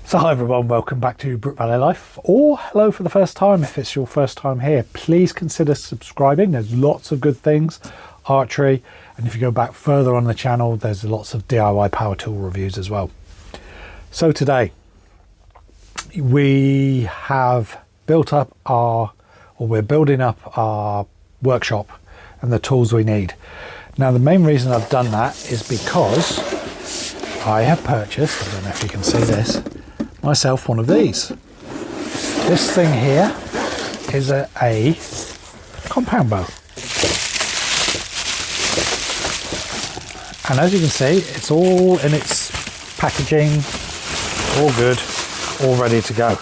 So hi everyone, welcome back to Brook Valley Life, or hello for the first time if it's your first time here. Please consider subscribing. There's lots of good things, archery, and if you go back further on the channel, there's lots of DIY power tool reviews as well. So today we have built up we're building up our workshop and the tools we need. Now the main reason I've done that is because I have purchased, I don't know if you can see this, myself one of these. This thing here is a compound bow. And as you can see, it's all in its packaging, all good, all ready to go.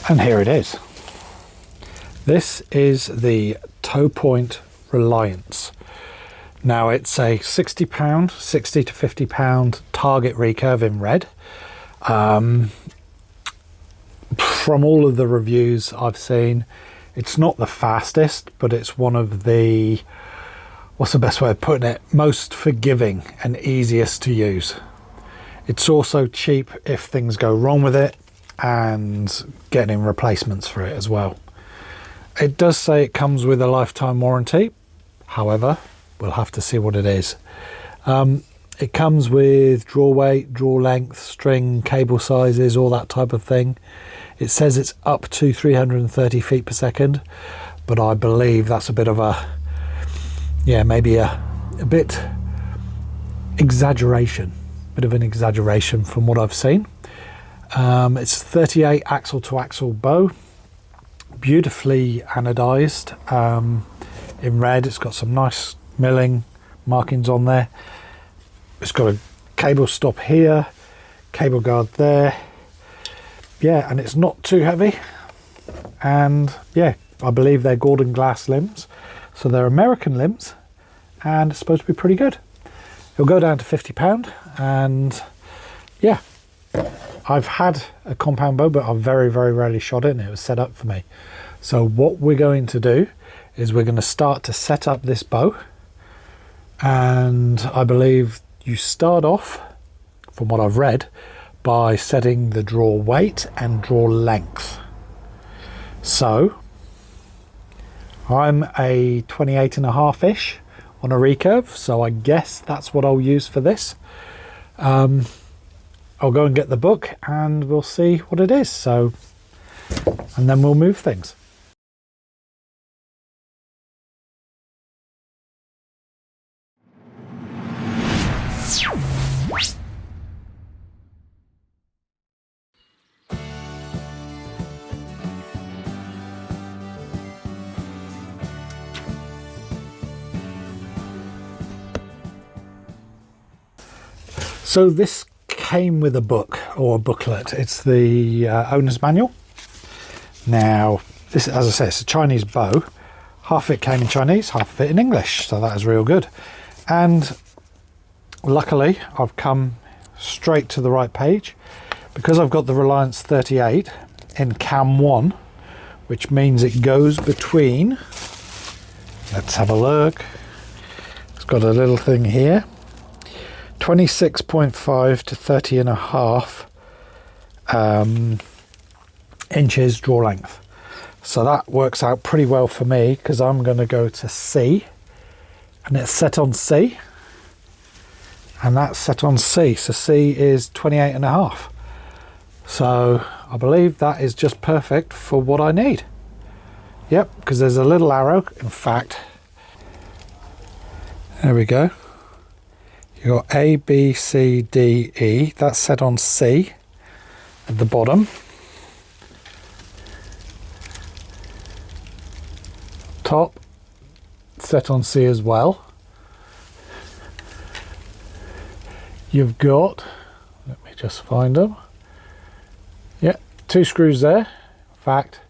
And here it is. This is the Toe Point Reliance. Now it's a £60, 60 to £50 target recurve in red. From all of the reviews I've seen, it's not the fastest, but it's one of the, what's the best way of putting it, most forgiving and easiest to use. It's also cheap if things go wrong with it, and getting replacements for it as well. It does say it comes with a lifetime warranty, however we'll have to see what it is. It comes with draw weight, draw length, string, cable sizes, all that type of thing. It says it's up to 330 feet per second, but I believe that's a bit of a, yeah, maybe a bit exaggeration, bit of an exaggeration from what I've seen. It's 38 axle to axle bow, beautifully anodized in red. It's got some nice milling markings on there. It's got a cable stop here, cable guard there. Yeah, and it's not too heavy. And yeah, I believe they're Gordon glass limbs. So they're American limbs and it's supposed to be pretty good. It'll go down to £50 and yeah. I've had a compound bow, but I've very, very rarely shot it and it was set up for me. So what we're going to do is we're going to start to set up this bow. And I believe you start off, from what I've read, by setting the draw weight and draw length. So I'm a 28.5-ish on a recurve, so I guess that's what I'll use for this. I'll go and get the book and we'll see what it is. So, and then we'll move things. So this came with a book or a booklet. It's the owner's manual. Now this, as I say, it's a Chinese bow. Half of it came in Chinese, half of it in English, so that is real good. And luckily I've come straight to the right page because I've got the Reliance 38 in cam 1, which means it goes between, let's have a look, it's got a little thing here, 26.5 to 30.5 inches draw length. So that works out pretty well for me because I'm going to go to C and it's set on C and that's set on C. So C is 28.5. So I believe that is just perfect for what I need. Yep, because there's a little arrow. In fact, there we go. You got A, B, C, D, E. That's set on C at the bottom. Top set on C as well. You've got, let me just find them. Yeah, 2 screws there. In fact,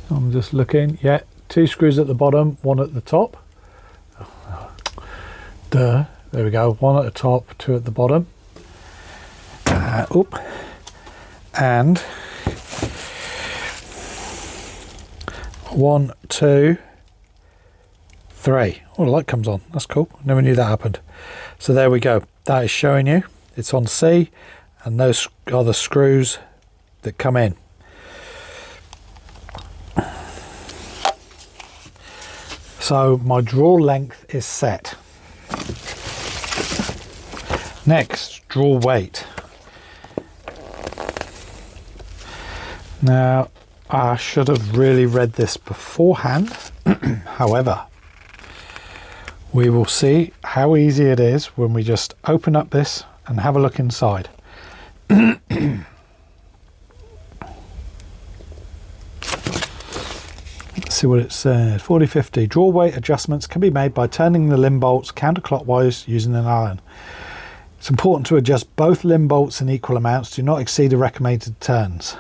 I'm just looking. Yeah, 2 screws at the bottom, 1 at the top. There we go, 1 at the top, 2 at the bottom. And 1, 2, 3. Oh, the light comes on. That's cool. Never knew that happened. So there we go. That is showing you it's on C, and those are the screws that come in. So my draw length is set. Next, draw weight. Now, I should have really read this beforehand. However, we will see how easy it is when we just open up this and have a look inside. Let's see what it says. 40-50. Draw weight adjustments can be made by turning the limb bolts counterclockwise using an Allen. It's important to adjust both limb bolts in equal amounts. Do not exceed the recommended turns.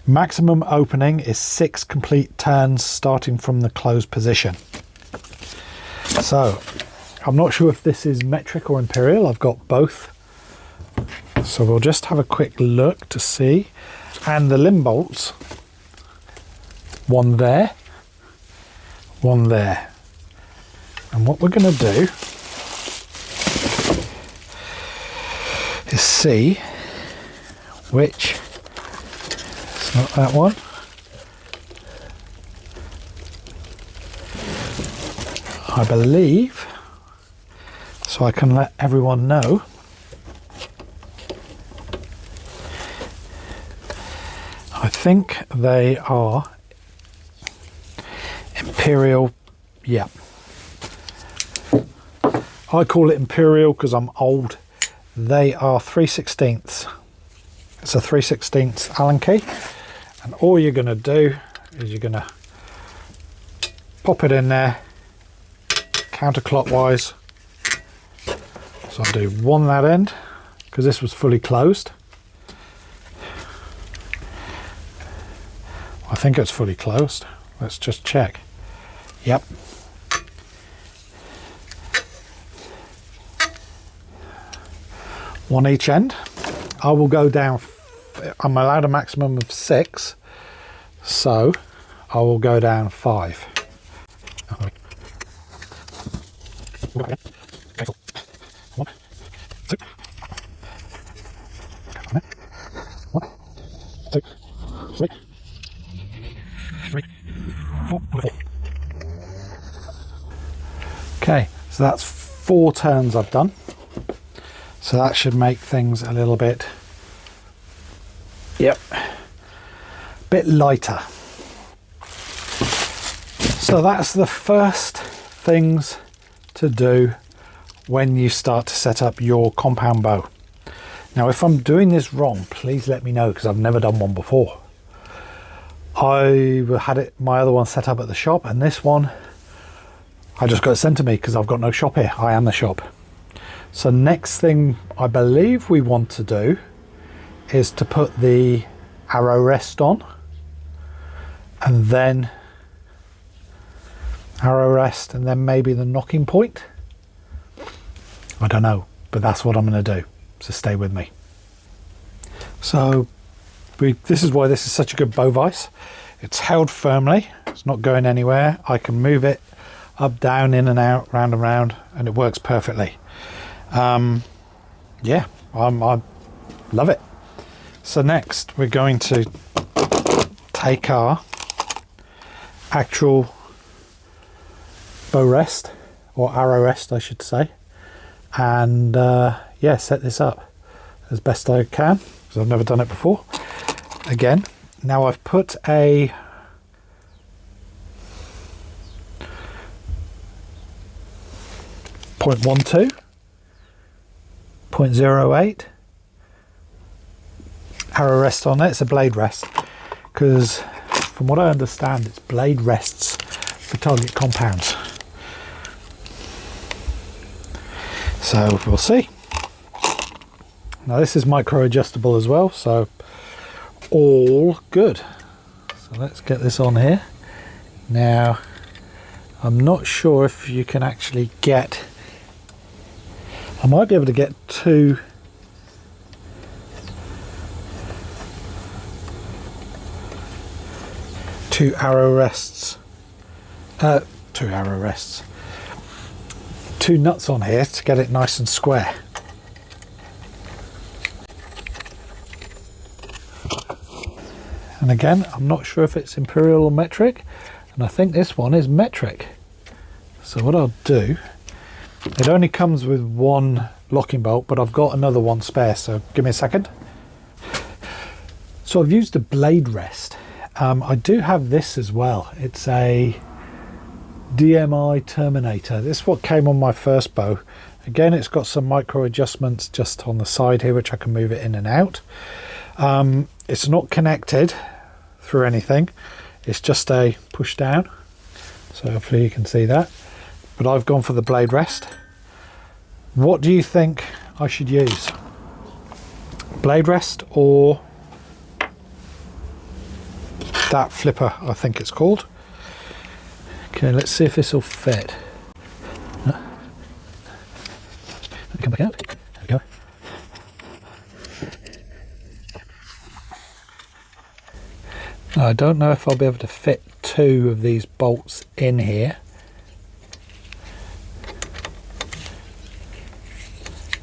Maximum opening is 6 complete turns starting from the closed position. So, I'm not sure if this is metric or imperial. I've got both. So we'll just have a quick look to see. And the limb bolts, one there, one there. And what we're going to do is see which, it's not that one. I believe, so I can let everyone know. I think they are imperial, yeah. I call it imperial because I'm old. They are 3/16. It's a 3/16 Allen key, and all you're going to do is you're going to pop it in there counterclockwise. So I'll do one that end because this was fully closed. I think it's fully closed. Let's just check. Yep. One each end. I will go down. I'm allowed a maximum of 6, so I will go down 5. Okay, so that's 4 turns I've done. So that should make things a little bit, bit lighter. So that's the first things to do when you start to set up your compound bow. Now, if I'm doing this wrong, please let me know because I've never done one before. I had my other one set up at the shop, and this one I just got it sent to me because I've got no shop here. I am the shop. So next thing I believe we want to do is to put the arrow rest on, and then arrow rest, and then maybe the knocking point. I don't know, but that's what I'm going to do. So stay with me. So this is why this is such a good bow vise. It's held firmly. It's not going anywhere. I can move it up, down, in and out, round and round, and it works perfectly. Yeah, I love it. So next we're going to take our actual bow rest, or arrow rest I should say, and yeah, set this up as best I can because I've never done it before. Again, now I've put a .12, 0.08 arrow rest on it. It's a blade rest because from what I understand it's blade rests for target compounds. So we'll see. Now this is micro adjustable as well, so all good. So let's get this on here. Now I'm not sure if you can actually get, I might be able to get 2 two arrow rests, two nuts on here to get it nice and square. And again, I'm not sure if it's imperial or metric, and I think this one is metric. So what I'll do, it only comes with one locking bolt, but I've got another one spare, so give me a second. So I've used a blade rest. I do have this as well. It's a DMI Terminator. This is what came on my first bow. Again, it's got some micro adjustments just on the side here, which I can move it in and out. It's not connected through anything. It's just a push down. So hopefully you can see that. But I've gone for the blade rest. What do you think I should use? Blade rest or that flipper, I think it's called. Okay, let's see if this will fit. Come back out. There we go. Now, I don't know if I'll be able to fit two of these bolts in here.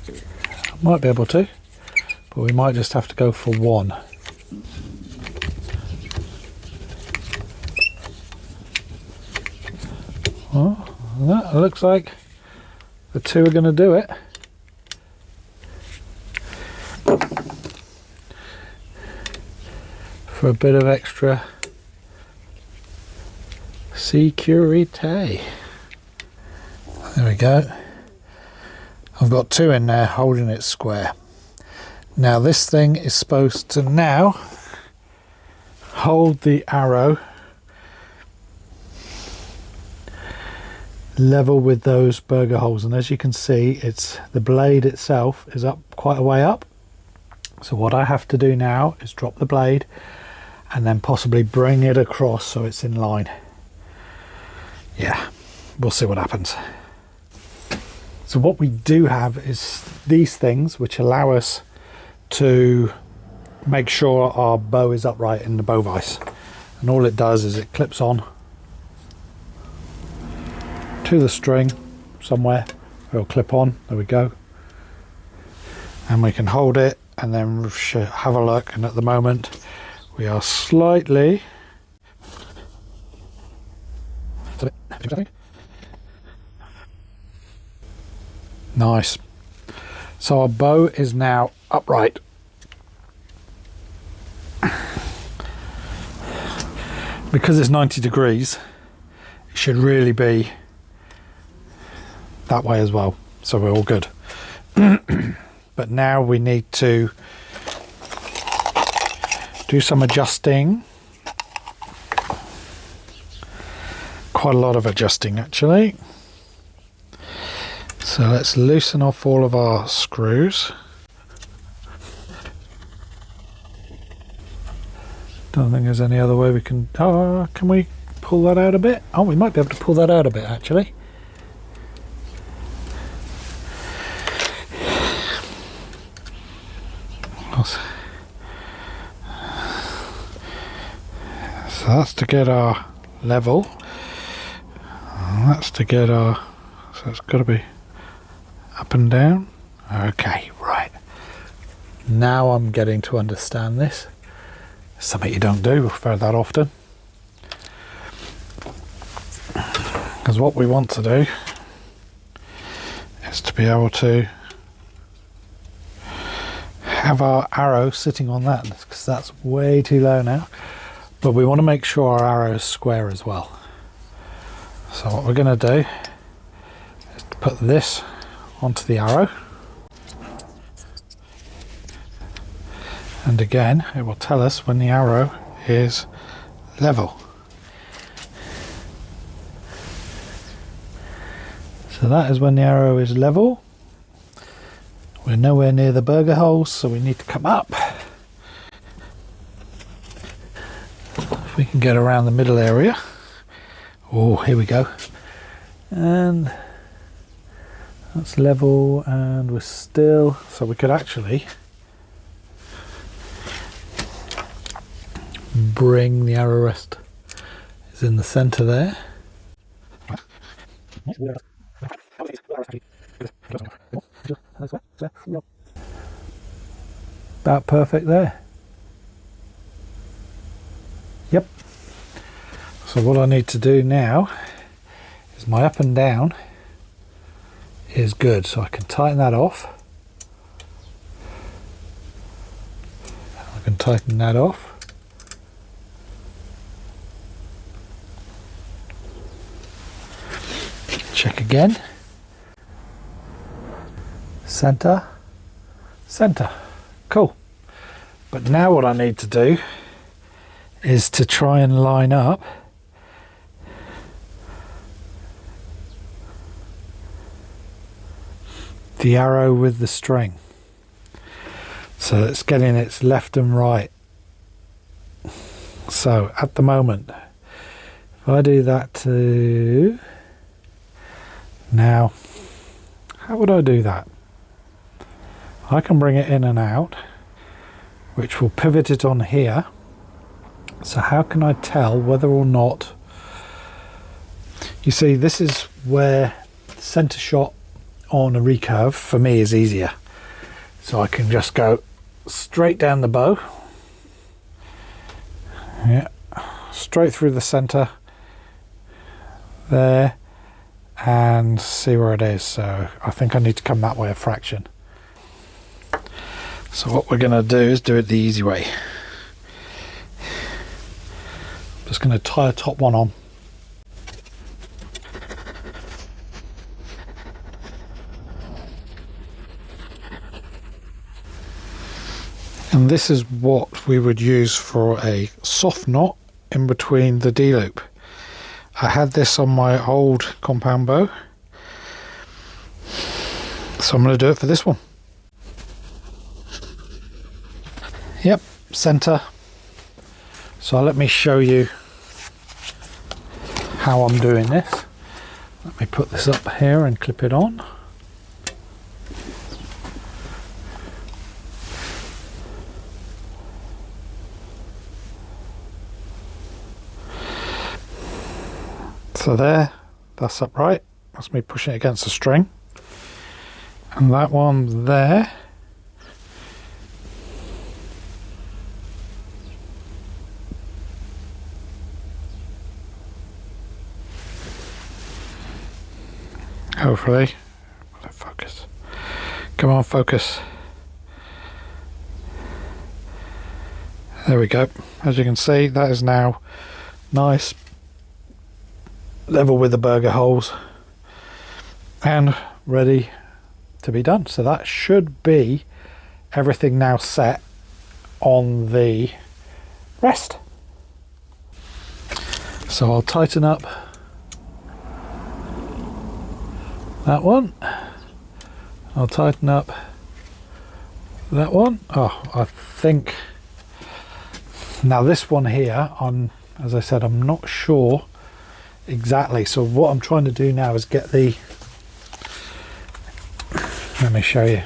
I might be able to, but we might just have to go for one. Well, that looks like the two are going to do it. For a bit of extra security. There we go. I've got two in there holding it square. Now this thing is supposed to now hold the arrow level with those burger holes, and as you can see, it's the blade itself is up quite a way up. So what I have to do now is drop the blade and then possibly bring it across so it's in line. Yeah, we'll see what happens. So what we do have is these things which allow us to make sure our bow is upright in the bow vise, and all it does is it clips on to the string somewhere. It'll clip on, there we go, and we can hold it and then have a look. And at the moment we are slightly nice. So our bow is now upright. Because it's 90 degrees, it should really be that way as well, so we're all good. But now we need to do some adjusting. Quite a lot of adjusting actually. So let's loosen off all of our screws. Don't think there's any other way we can... Oh, can we pull that out a bit? Oh, we might be able to pull that out a bit actually. So that's to get our level. That's to get our... So it's got to be up and down. Okay, right. Now I'm getting to understand this. Something you don't do very that often. Because what we want to do is to be able to have our arrow sitting on that, because that's way too low now. But we want to make sure our arrow is square as well. So what we're going to do is to put this onto the arrow. And again, it will tell us when the arrow is level. So that is when the arrow is level. We're nowhere near the burger holes, so we need to come up. If we can get around the middle area. Oh, here we go. And that's level, and we're still... So we could actually bring the arrow rest is in the center there. About perfect there. Yep. So what I need to do now is my up and down is good, so I can tighten that off. I can tighten that off. Check again. Center, center. Cool. But now what I need to do is to try and line up the arrow with the string, so it's getting its left and right. So at the moment, if I do that to now, how would I do that? I can bring it in and out, which will pivot it on here. So how can I tell whether or not, you see, this is where the center shot on a recurve for me is easier. So I can just go straight down the bow, yeah, straight through the center there, and see where it is. So I think I need to come that way a fraction. So what we're going to do is do it the easy way. I'm just going to tie a top one on. And this is what we would use for a soft knot in between the D-loop. I had this on my old compound bow, so I'm going to do it for this one. Yep, center. So let me show you how I'm doing this. Let me put this up here and clip it on. So there, that's upright. That's me pushing it against the string. And that one there, hopefully, focus. Come on, focus. There we go. As you can see, that is now nice, level with the burger holes, and ready to be done. So that should be everything now set on the rest. So I'll tighten up that one. I'll tighten up that one. Oh, I think now this one here, as I said, I'm not sure exactly. So what I'm trying to do now is get the, let me show you.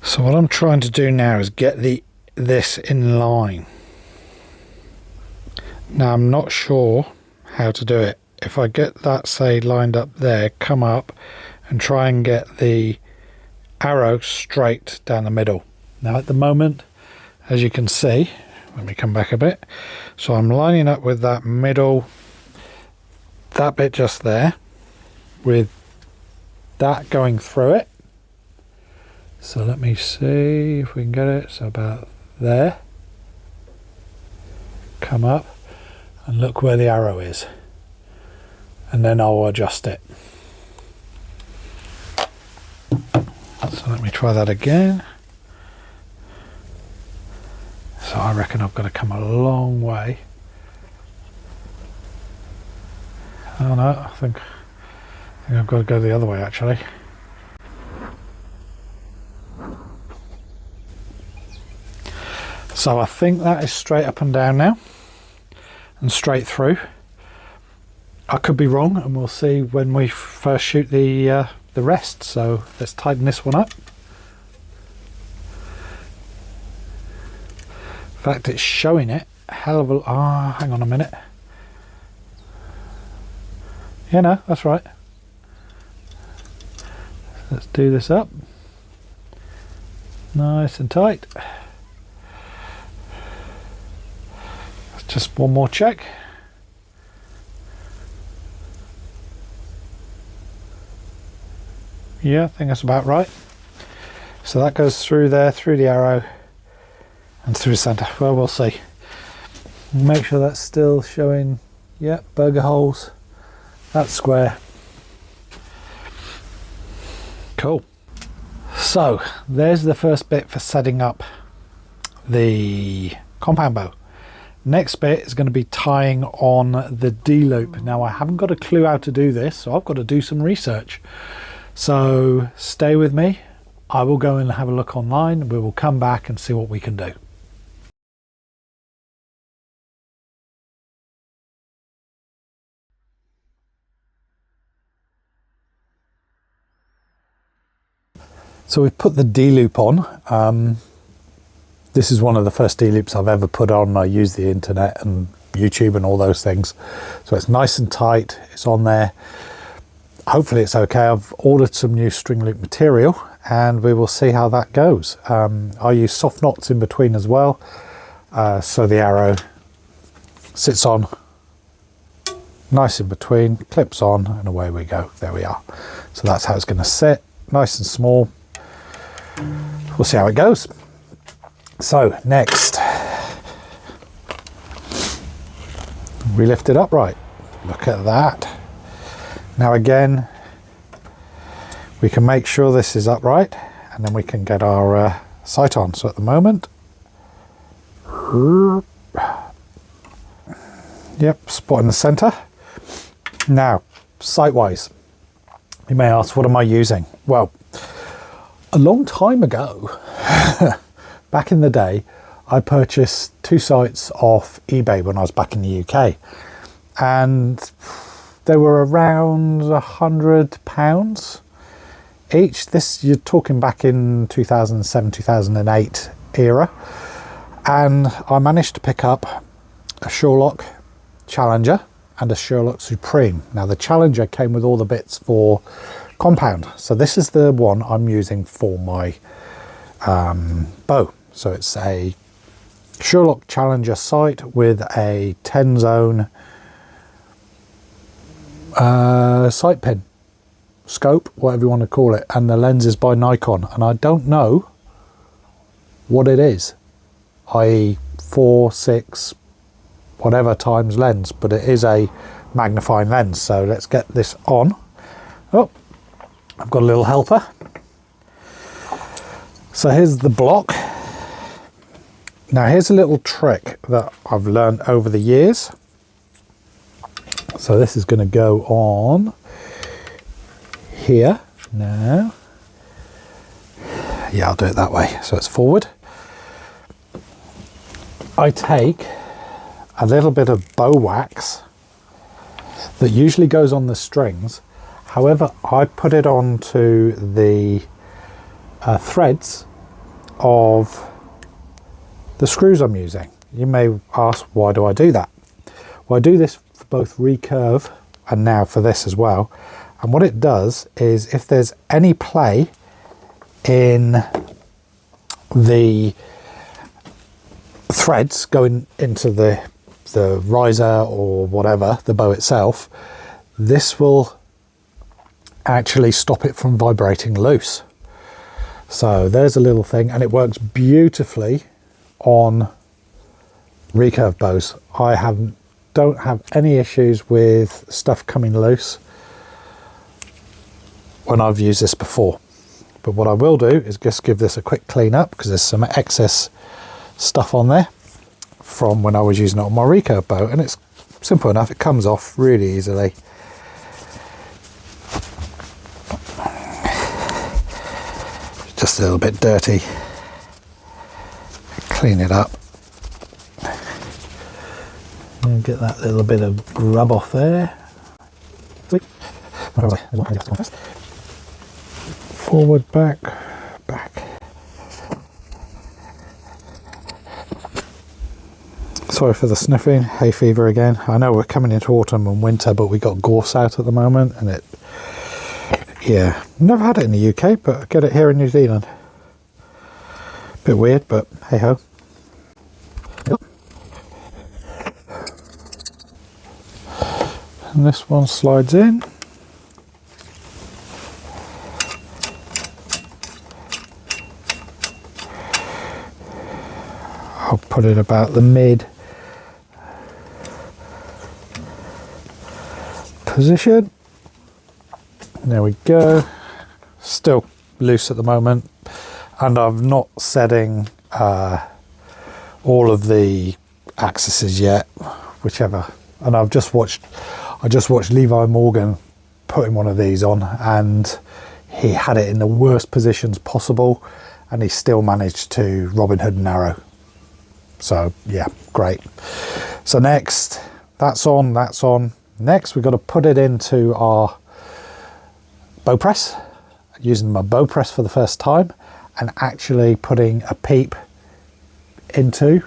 So what I'm trying to do now is get this in line. Now I'm not sure how to do it. If I get that, say, lined up there, come up and try and get the arrow straight down the middle. Now at the moment, as you can see, let me come back a bit. So I'm lining up with that middle, that bit just there, with that going through it. So let me see if we can get it. So about there. Come up and look where the arrow is. And then I'll adjust it. So let me try that again. So I reckon I've got to come a long way. Oh no, I think I've got to go the other way actually. So I think that is straight up and down now, and straight through. I could be wrong, and we'll see when we first shoot the rest. So let's tighten this one up. fact, it's showing it a hell of a... Ah, hang on a minute. Yeah, no, that's right. Let's do this up. Nice and tight. Just one more check. Yeah, I think that's about right. So that goes through there, through the arrow, and through the centre. Well, we'll see. Make sure that's still showing. Yeah, burger holes. That's square. Cool. So there's the first bit for setting up the compound bow. Next bit is going to be tying on the D-loop. Now I haven't got a clue how to do this, so I've got to do some research. So stay with me. I will go and have a look online. We will come back and see what we can do. So we've put the D-loop on. This is one of the first D-loops I've ever put on. I use the internet and YouTube and all those things. So it's nice and tight. It's on there. Hopefully it's okay. I've ordered some new string loop material and we will see how that goes. I use soft knots in between as well. So the arrow sits on nice in between, clips on, and away we go. There we are. So that's how it's going to sit, nice and small. We'll see how it goes. So next, we lift it upright. Look at that. Now again, we can make sure this is upright and then we can get our sight on. So at the moment, yep, spot in the center. Now, sight-wise, you may ask, what am I using? Well, a long time ago, back in the day, I purchased 2 sights off eBay when I was back in the UK, and they were around £100 each. This, you're talking back in 2007, 2008 era, and I managed to pick up a Sherlock Challenger and a Sherlock Supreme. Now the Challenger came with all the bits for compound, so this is the one I'm using for my bow. So it's a Sherlock Challenger sight with a 10 zone sight pin, scope, whatever you want to call it, and the lens is by Nikon, and I don't know what it is, i.e. 4, 6, whatever times lens, but it is a magnifying lens. So let's get this on. Oh, I've got a little helper. So here's the block. Now here's a little trick that I've learned over the years. So this is going to go on here now. Yeah, I'll do it that way. So it's forward. I take a little bit of bow wax that usually goes on the strings. However, I put it onto the threads of the screws I'm using. You may ask, why do I do that? Well, I do this for both recurve and now for this as well. And what it does is, if there's any play in the threads going into the riser or whatever, the bow itself, this will actually stop it from vibrating loose. So there's a little thing, and it works beautifully on recurve bows. I don't have any issues with stuff coming loose when I've used this before. But what I will do is just give this a quick clean up, because there's some excess stuff on there from when I was using it on my recurve bow, and it's simple enough. It comes off really easily. Just a little bit dirty. Clean it up and get that little bit of grub off there. Forward, back, back. Sorry for the sniffing, hay fever again. I know we're coming into autumn and winter, but we got gorse out at the moment, and it, yeah, never had it in the UK, but I get it here in New Zealand. Bit weird, but hey ho. And this one slides in. I'll put it about the mid position. There we go. Still loose at the moment, and I'm not setting all of the axes yet, whichever. And I just watched Levi Morgan putting one of these on, and he had it in the worst positions possible, and he still managed to Robin Hood and arrow. So yeah, great. So next, that's on. Next, we've got to put it into our bow press, using my bow press for the first time, and actually putting a peep into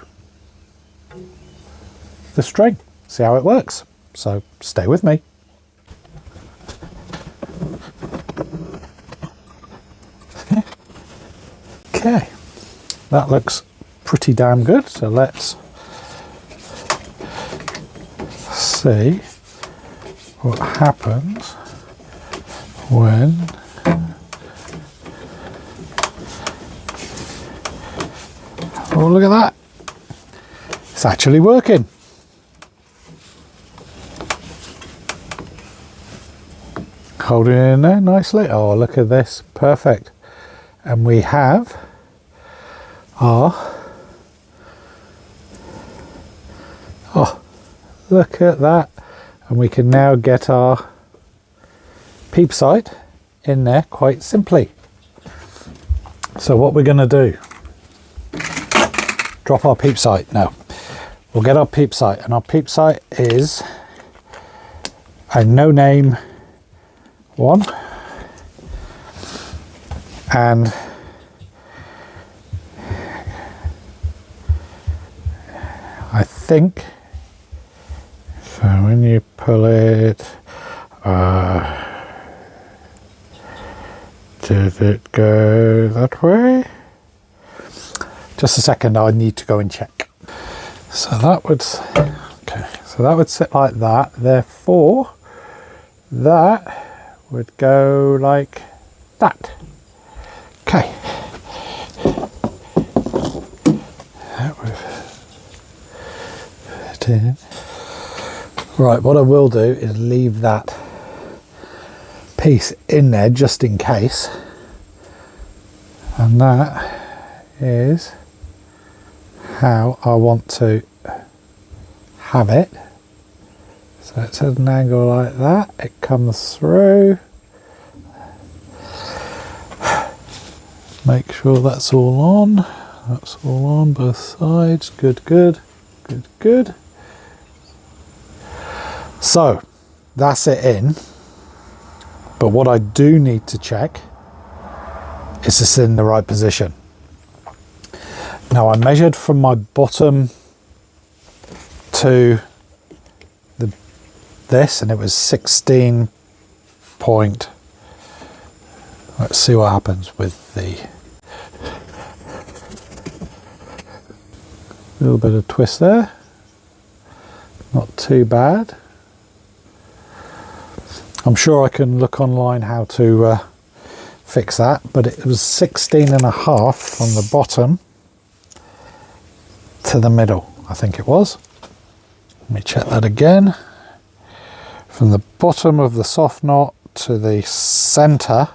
the string. See how it works. So stay with me. Okay, that looks pretty damn good. So let's see what happens when oh, look at that, it's actually working. Hold it in there nicely. Oh, look at this, perfect. And we have our, oh, look at that. And we can now get our peep sight in there quite simply. So what we're going to do, drop our peep sight. No, we'll get our peep sight, and our peep sight is a no name one, and I think so when you pull it, did it go that way? Just a second, I need to go and check. So that would, okay, so that would sit like that, therefore that would go like that. Okay. That would fit in. Right, what I will do is leave that piece in there just in case. And that is how I want to have it. So it's at an angle like that, it comes through. Make sure that's all on. That's all on both sides. Good, good, good, good. So that's it in. But what I do need to check is this in the right position. Now I measured from my bottom to this, and it was 16 point. Let's see what happens with the little bit of twist there. Not too bad. I'm sure I can look online how to fix that, but it was 16.5 from the bottom to the middle, I think it was. Let me check that again. From the bottom of the soft knot to the center.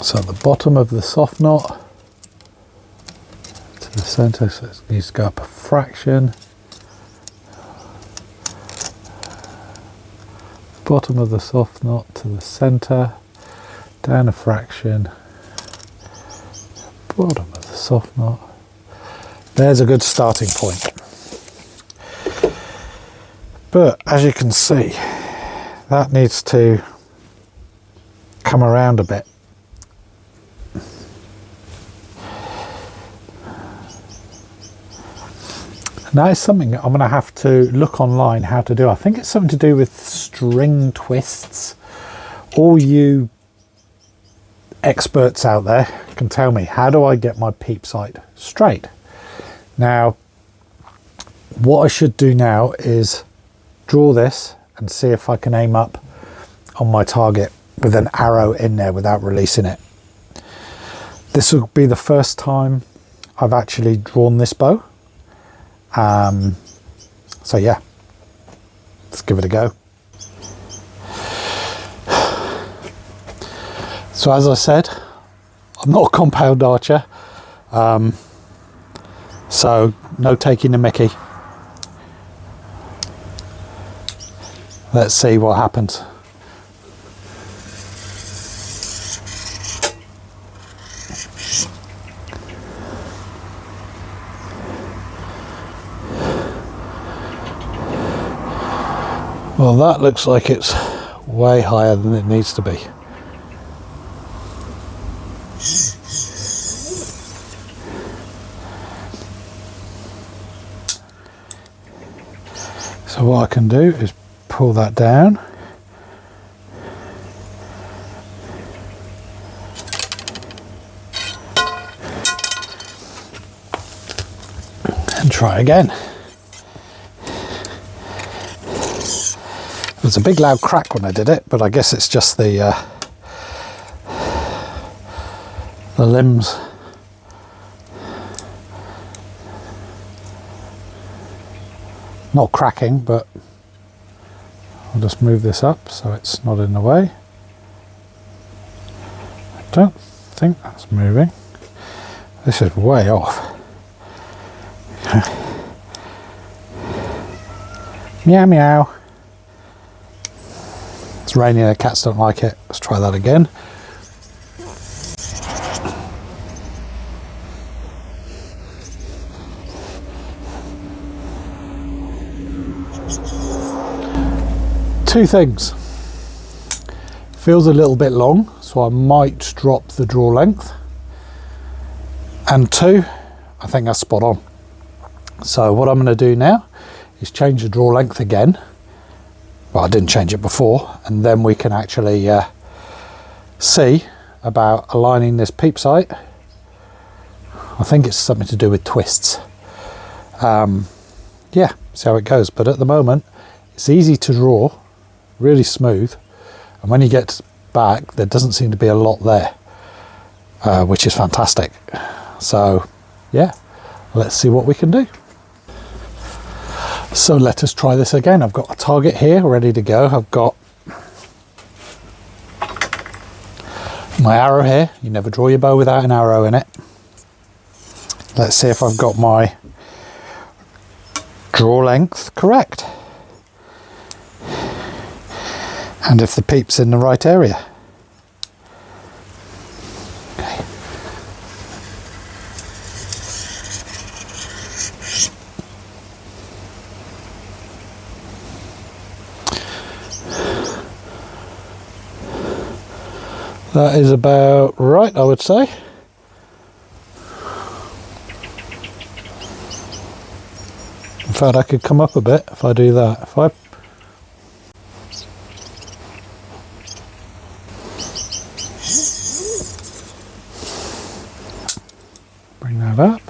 So the bottom of the soft knot to the center, so it needs to go up a fraction. Bottom of the soft knot to the center, down a fraction. Bottom of the soft knot. There's a good starting point. But as you can see, that needs to come around a bit. Now it's something I'm going to have to look online how to do. I think it's something to do with string twists. All you experts out there can tell me, how do I get my peep sight straight? Now, what I should do now is draw this and see if I can aim up on my target with an arrow in there without releasing it. This will be the first time I've actually drawn this bow. So yeah, let's give it a go. So as I said, I'm not a compound archer, so no taking the mickey. Let's see what happens. Well, that looks like it's way higher than it needs to be. So what I can do is pull that down. And try again. There was a big loud crack when I did it, but I guess it's just the limbs. Not cracking, but I'll just move this up so it's not in the way. I don't think that's moving. This is way off. Meow meow. It's raining, the cats don't like it. Let's try that again. Two things. Feels a little bit long, so I might drop the draw length. And two, I think that's spot on. So what I'm going to do now is change the draw length again. Well, I didn't change it before, and then we can actually see about aligning this peep sight. I think it's something to do with twists. Yeah, see how it goes. But at the moment, it's easy to draw, really smooth, and when you get back, there doesn't seem to be a lot there, which is fantastic. So, yeah, let's see what we can do. So let us try this again. I've got a target here ready to go. I've got my arrow here. You never draw your bow without an arrow in it. Let's see if I've got my draw length correct. And if the peep's in the right area. That is about right, I would say. In fact, I could come up a bit if I do that. If I bring that up.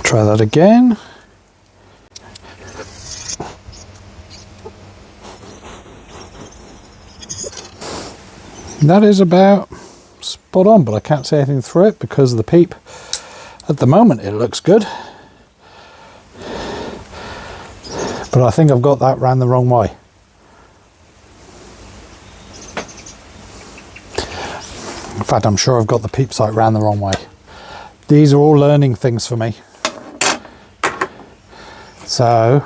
Try that again. That is about spot on, but I can't see anything through it because of the peep. At the moment it looks good, but I think I've got that round the wrong way. In fact, I'm sure I've got the peep sight round the wrong way. These are all learning things for me. So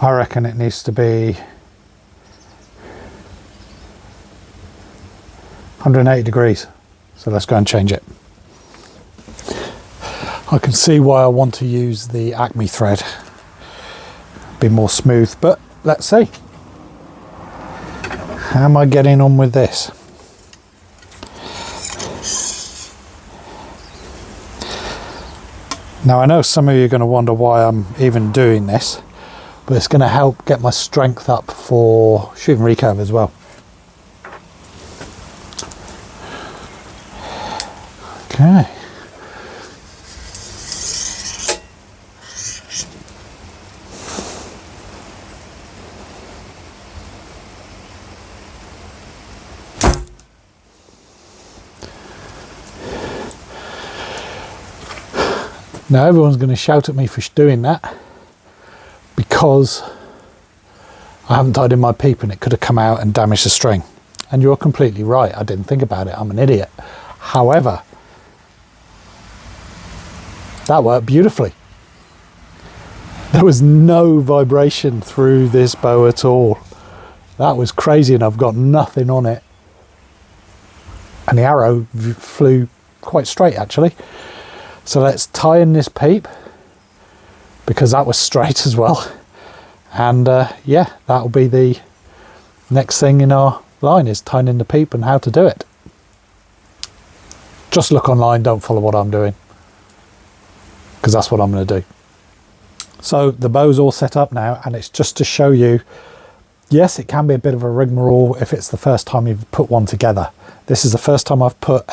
I reckon it needs to be 180 degrees. So let's go and change it. I can see why I want to use the Acme thread. Be more smooth, but let's see. How am I getting on with this? Now I know some of you are going to wonder why I'm even doing this, but it's going to help get my strength up for shooting recurve as well. Okay. Now everyone's going to shout at me for doing that because I haven't tied in my peep and it could have come out and damaged the string. And you're completely right, I didn't think about it, I'm an idiot. However, that worked beautifully. There was no vibration through this bow at all. That was crazy, and I've got nothing on it. And the arrow flew quite straight actually. So let's tie in this peep, because that was straight as well. And yeah, that'll be the next thing in our line, is tying in the peep and how to do it. Just look online, don't follow what I'm doing, because that's what I'm going to do. So the bow's all set up now, and it's just to show you, yes, it can be a bit of a rigmarole if it's the first time you've put one together. This is the first time I've put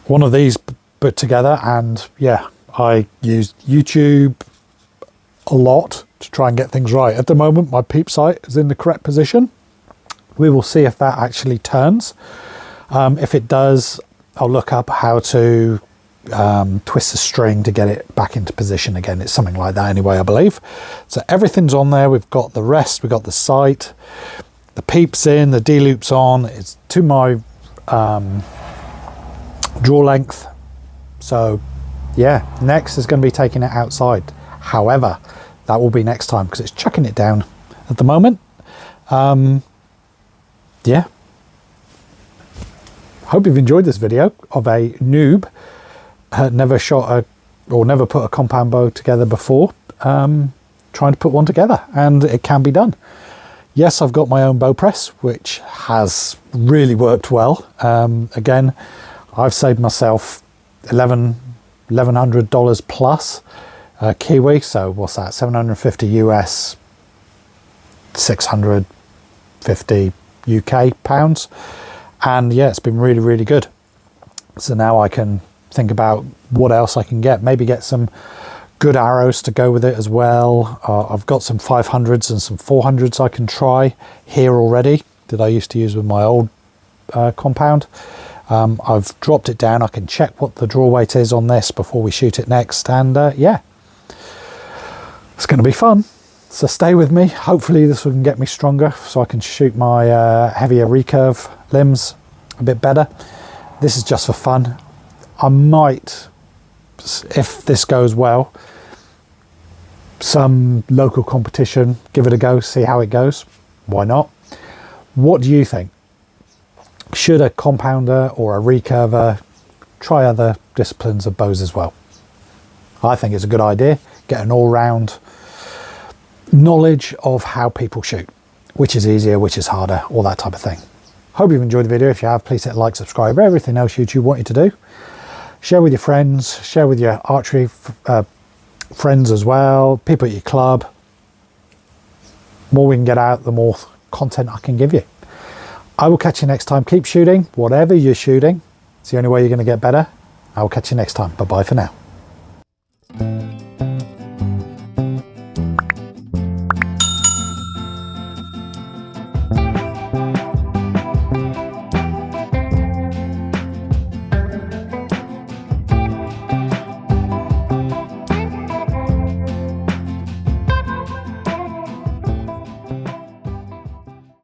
one of these put together, and yeah, I used YouTube a lot to try and get things right. At the moment my peep sight is in the correct position. We will see if that actually turns. If it does, I'll look up how to twist the string to get it back into position again. It's something like that anyway, I believe. So everything's on there. We've got the rest, we've got the sight, the peeps in, the D-loops on. It's to my draw length. So yeah, next is going to be taking it outside. However, that will be next time because it's chucking it down at the moment. Yeah, hope you've enjoyed this video of a noob, never shot or never put a compound bow together before, trying to put one together, and it can be done. Yes, I've got my own bow press, which has really worked well. Again, I've saved myself $1,100 plus Kiwi, so what's that, 750 US, 650 UK pounds, and yeah, it's been really, really good. So now I can think about what else I can get, maybe get some good arrows to go with it as well. I've got some 500s and some 400s I can try here already that I used to use with my old compound. I've dropped it down. I can check what the draw weight is on this before we shoot it next, and yeah, it's going to be fun. So stay with me. Hopefully this will get me stronger so I can shoot my heavier recurve limbs a bit better. This is just for fun. I might, if this goes well, some local competition, give it a go, see how it goes. Why not? What do you think? Should a compounder or a recurver try other disciplines of bows as well? I think it's a good idea. Get an all-round knowledge of how people shoot, which is easier, which is harder, all that type of thing. Hope you've enjoyed the video. If you have, please hit like, subscribe, everything else YouTube want you to do. Share with your friends, share with your archery friends as well, people at your club. The more we can get out, the more content I can give you. I will catch you next time. Keep shooting, whatever you're shooting. It's the only way you're going to get better. I will catch you next time. Bye-bye for now.